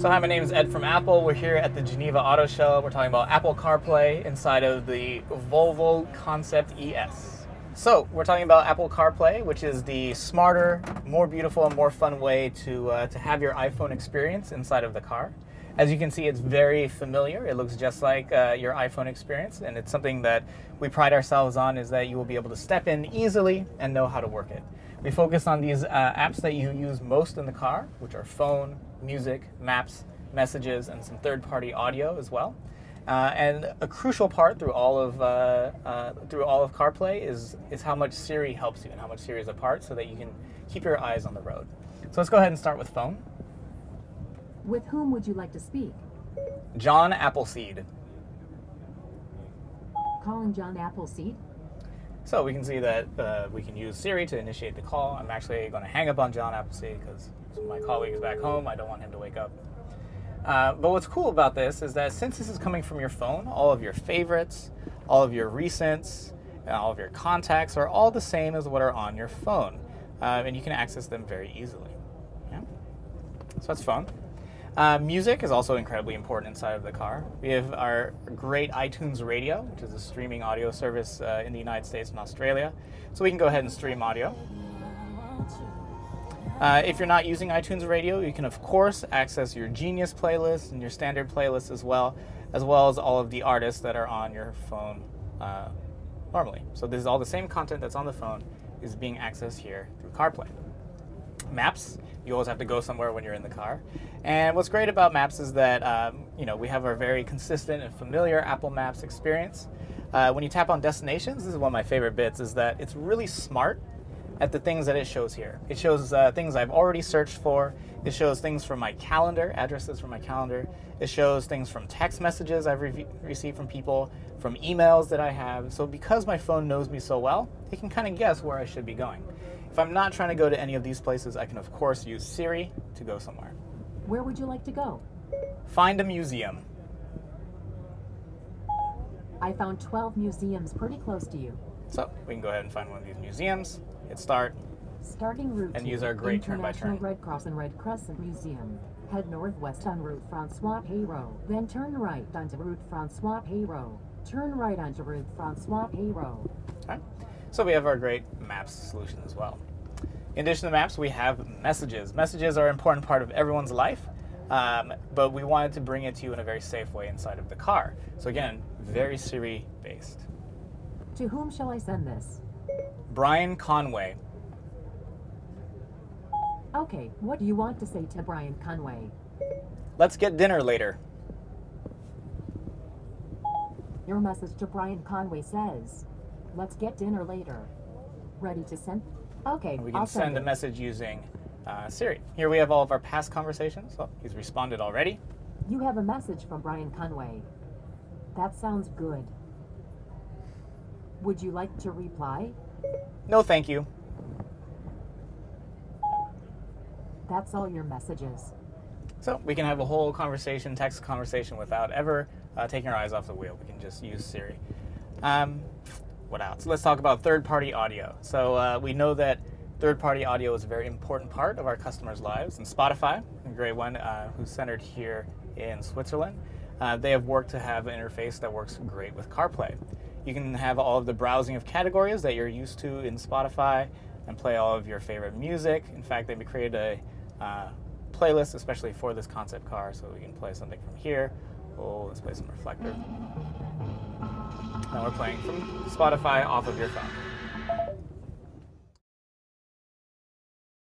So hi, my name is Ed from Apple. We're here at the Geneva Auto Show. We're talking about Apple CarPlay inside of the Volvo Concept ES. So we're talking about Apple CarPlay, which is the smarter, more beautiful, and more fun way to have your iPhone experience inside of the car. As you can see, it's very familiar. It looks just like your iPhone experience, and it's something that we pride ourselves on, is that you will be able to step in easily and know how to work it. We focus on these apps that you use most in the car, which are phone, music, maps, messages, and some third-party audio as well. And a crucial part through all of CarPlay is how much Siri helps you and how much Siri is a part, so that you can keep your eyes on the road. So let's go ahead and start with phone. With whom would you like to speak? John Appleseed. Calling John Appleseed? So we can see that we can use Siri to initiate the call. I'm actually going to hang up on John Appleseed because my colleague is back home. I don't want him to wake up. But what's cool about this is that since this is coming from your phone, all of your favorites, all of your recents, and all of your contacts are all the same as what are on your phone. And you can access them very easily. Yeah? So that's fun. Music is also incredibly important inside of the car. We have our great iTunes Radio, which is a streaming audio service in the United States and Australia. So we can go ahead and stream audio. If you're not using iTunes Radio, you can of course access your Genius playlist and your standard playlist as well as all of the artists that are on your phone normally. So this is all the same content that's on the phone is being accessed here through CarPlay. Maps, you always have to go somewhere when you're in the car. And what's great about Maps is that we have our very consistent and familiar Apple Maps experience. When you tap on destinations, this is one of my favorite bits, is that it's really smart at the things that it shows here. It shows things I've already searched for. It shows things from my calendar, addresses from my calendar. It shows things from text messages I've received from people, from emails that I have. So because my phone knows me so well, it can kind of guess where I should be going. If I'm not trying to go to any of these places, I can of course use Siri to go somewhere. Where would you like to go? Find a museum. I found 12 museums pretty close to you. So we can go ahead and find one of these museums, hit start, starting route and 2, use our great International turn-by-turn. Red Cross and Red Crescent Museum. Head northwest on Route Francois Peyraud, then turn right onto Route Francois Peyraud. Turn right onto Route Francois Peyraud. Okay. So we have our great Maps solution as well. In addition to Maps, we have Messages. Messages are an important part of everyone's life, but we wanted to bring it to you in a very safe way inside of the car. So again, very Siri-based. To whom shall I send this? Brian Conway. Okay, what do you want to say to Brian Conway? Let's get dinner later. Your message to Brian Conway says, let's get dinner later. Ready to send? Okay, And we can I'll send a it. message using Siri. Here we have all of our past conversations. Oh, he's responded already. You have a message from Brian Conway. That sounds good. Would you like to reply? No, thank you. That's all your messages. So we can have a whole conversation, text conversation, without ever taking our eyes off the wheel. We can just use Siri. What else? Let's talk about third-party audio. So we know that third-party audio is a very important part of our customers' lives. And Spotify, a great one, who's centered here in Switzerland, they have worked to have an interface that works great with CarPlay. You can have all of the browsing of categories that you're used to in Spotify and play all of your favorite music. In fact, they've created a playlist especially for this concept car, so we can play something from here. Oh, let's play some Reflector. Now we're playing from Spotify off of your phone.